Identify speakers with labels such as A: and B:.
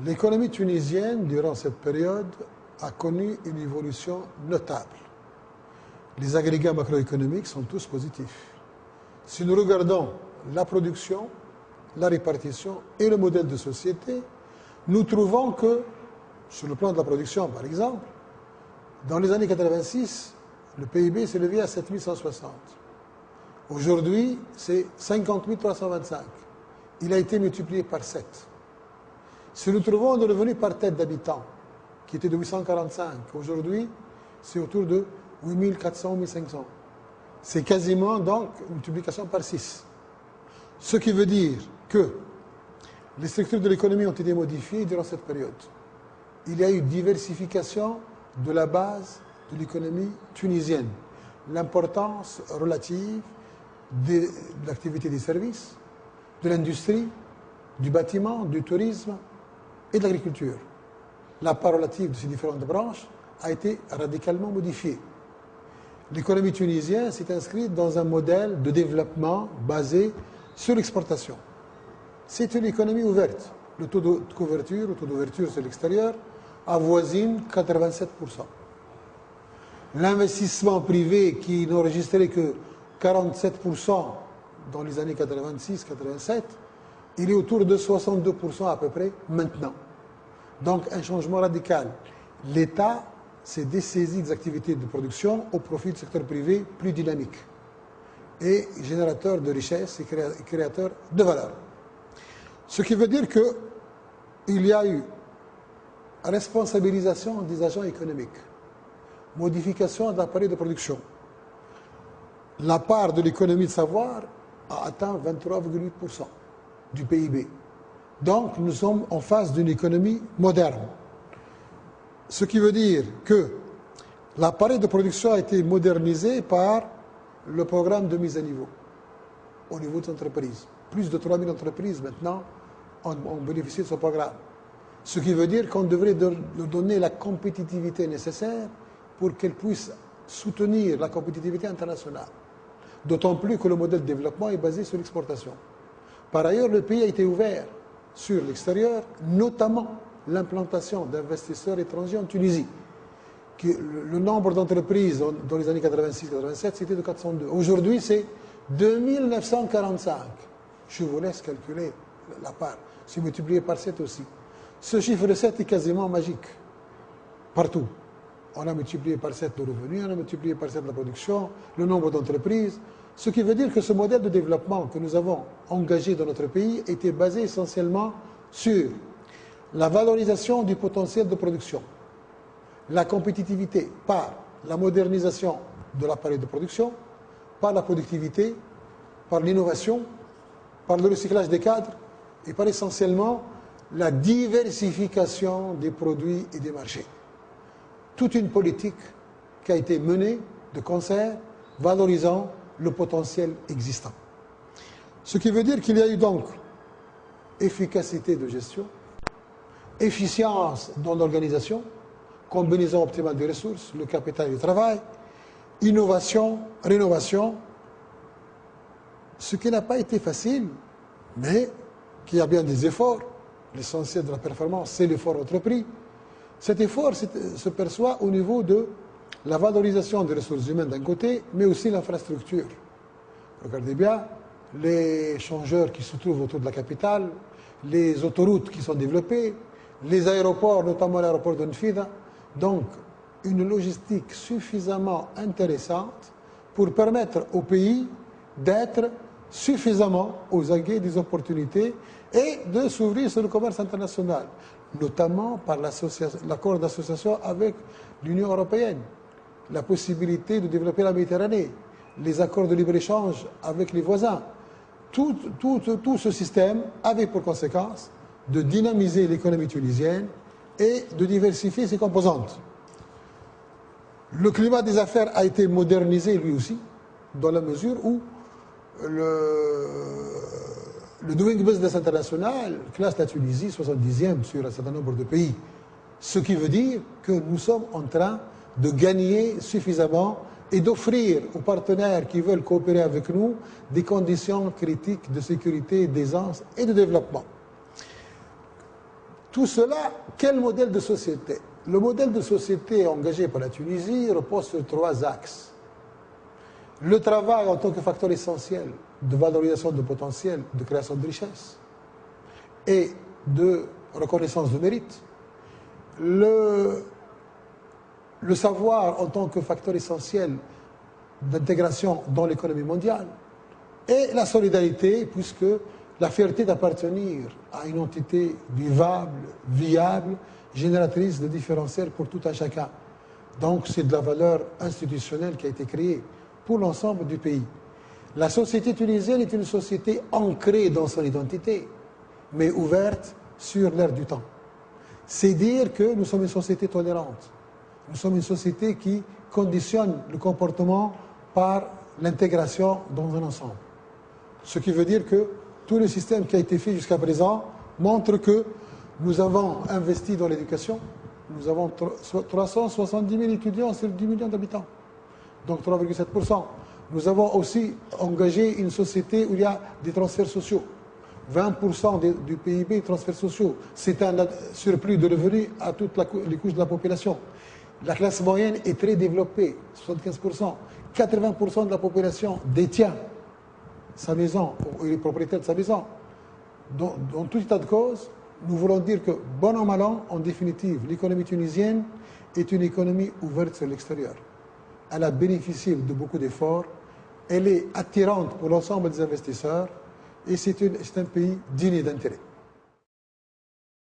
A: L'économie tunisienne, durant cette période, a connu une évolution notable. Les agrégats macroéconomiques sont tous positifs. Si nous regardons la production, la répartition et le modèle de société, nous trouvons que, sur le plan de la production par exemple, dans les années 86, le PIB s'est levé à 7 160. Aujourd'hui, c'est 50 325. Il a été multiplié par 7. Si nous trouvons le revenu par tête d'habitant, qui était de 845, aujourd'hui, c'est autour de 8400, 1500. C'est quasiment donc une multiplication par 6. Ce qui veut dire que les structures de l'économie ont été modifiées durant cette période. Il y a eu diversification de la base de l'économie tunisienne. L'importance relative de l'activité des services, de l'industrie, du bâtiment, du tourisme et de l'agriculture. La part relative de ces différentes branches a été radicalement modifiée. L'économie tunisienne s'est inscrite dans un modèle de développement basé sur l'exportation. C'est une économie ouverte. Le taux de couverture, le taux d'ouverture sur l'extérieur, avoisine 87%. L'investissement privé qui n'enregistrait que 47% dans les années 86-87, il est autour de 62% à peu près maintenant. Donc un changement radical. L'État s'est dessaisi des activités de production au profit du secteur privé plus dynamique et générateur de richesses et créateur de valeur. Ce qui veut dire qu'il y a eu responsabilisation des agents économiques, modification de l'appareil de production. La part de l'économie de savoir a atteint 23,8% du PIB. Donc nous sommes en face d'une économie moderne. Ce qui veut dire que l'appareil de production a été modernisé par le programme de mise à niveau au niveau des entreprises. Plus de 3000 entreprises maintenant ont bénéficié de ce programme. Ce qui veut dire qu'on devrait leur donner la compétitivité nécessaire pour qu'elles puissent soutenir la compétitivité internationale. D'autant plus que le modèle de développement est basé sur l'exportation. Par ailleurs, le pays a été ouvert sur l'extérieur, notamment l'implantation d'investisseurs étrangers en Tunisie. Le nombre d'entreprises dans les années 86-87, c'était de 402. Aujourd'hui, c'est 2945. Je vous laisse calculer la part. C'est multiplié par 7 aussi. Ce chiffre de 7 est quasiment magique. Partout. On a multiplié par 7 le revenu, on a multiplié par 7 la production, le nombre d'entreprises. Ce qui veut dire que ce modèle de développement que nous avons engagé dans notre pays était basé essentiellement sur la valorisation du potentiel de production, la compétitivité par la modernisation de l'appareil de production, par la productivité, par l'innovation, par le recyclage des cadres et par essentiellement la diversification des produits et des marchés. Toute une politique qui a été menée de concert, valorisant le potentiel existant. Ce qui veut dire qu'il y a eu donc efficacité de gestion, efficience dans l'organisation, combinaison optimale des ressources, le capital et le travail, innovation, rénovation, ce qui n'a pas été facile, mais qui a bien des efforts. L'essentiel de la performance, c'est l'effort entrepris. Cet effort se perçoit au niveau de la valorisation des ressources humaines d'un côté, mais aussi l'infrastructure. Regardez bien, les changeurs qui se trouvent autour de la capitale, les autoroutes qui sont développées, les aéroports, notamment l'aéroport de Nfida. Donc, une logistique suffisamment intéressante pour permettre au pays d'être suffisamment aux aguets des opportunités et de s'ouvrir sur le commerce international, notamment par l'accord d'association avec l'Union européenne, la possibilité de développer la Méditerranée, les accords de libre-échange avec les voisins. Tout ce système avait pour conséquence de dynamiser l'économie tunisienne et de diversifier ses composantes. Le climat des affaires a été modernisé lui aussi, dans la mesure où le Doing Business International classe la Tunisie 70e sur un certain nombre de pays. Ce qui veut dire que nous sommes en train de gagner suffisamment et d'offrir aux partenaires qui veulent coopérer avec nous des conditions critiques de sécurité, d'aisance et de développement. Tout cela, quel modèle de société? Le modèle de société engagé par la Tunisie repose sur 3 axes. Le travail en tant que facteur essentiel de valorisation de potentiel, de création de richesse et de reconnaissance de mérite. Le savoir en tant que facteur essentiel d'intégration dans l'économie mondiale. Et la solidarité, puisque la fierté d'appartenir à une entité vivable, viable, génératrice de différentiels pour tout un chacun. Donc c'est de la valeur institutionnelle qui a été créée pour l'ensemble du pays. La société tunisienne est une société ancrée dans son identité, mais ouverte sur l'ère du temps. C'est dire que nous sommes une société tolérante. Nous sommes une société qui conditionne le comportement par l'intégration dans un ensemble. Ce qui veut dire que tout le système qui a été fait jusqu'à présent montre que nous avons investi dans l'éducation. Nous avons 370 000 étudiants sur 10 millions d'habitants, donc 3,7%. Nous avons aussi engagé une société où il y a des transferts sociaux. 20% du PIB transferts sociaux. C'est un surplus de revenus à toutes les couches de la population. La classe moyenne est très développée, 75%. 80% de la population détient sa maison, ou est propriétaire de sa maison. Dans tout état de cause, nous voulons dire que, bon an, mal an, en définitive, l'économie tunisienne est une économie ouverte sur l'extérieur. Elle a bénéficié de beaucoup d'efforts, elle est attirante pour l'ensemble des investisseurs et c'est un pays digne d'intérêt.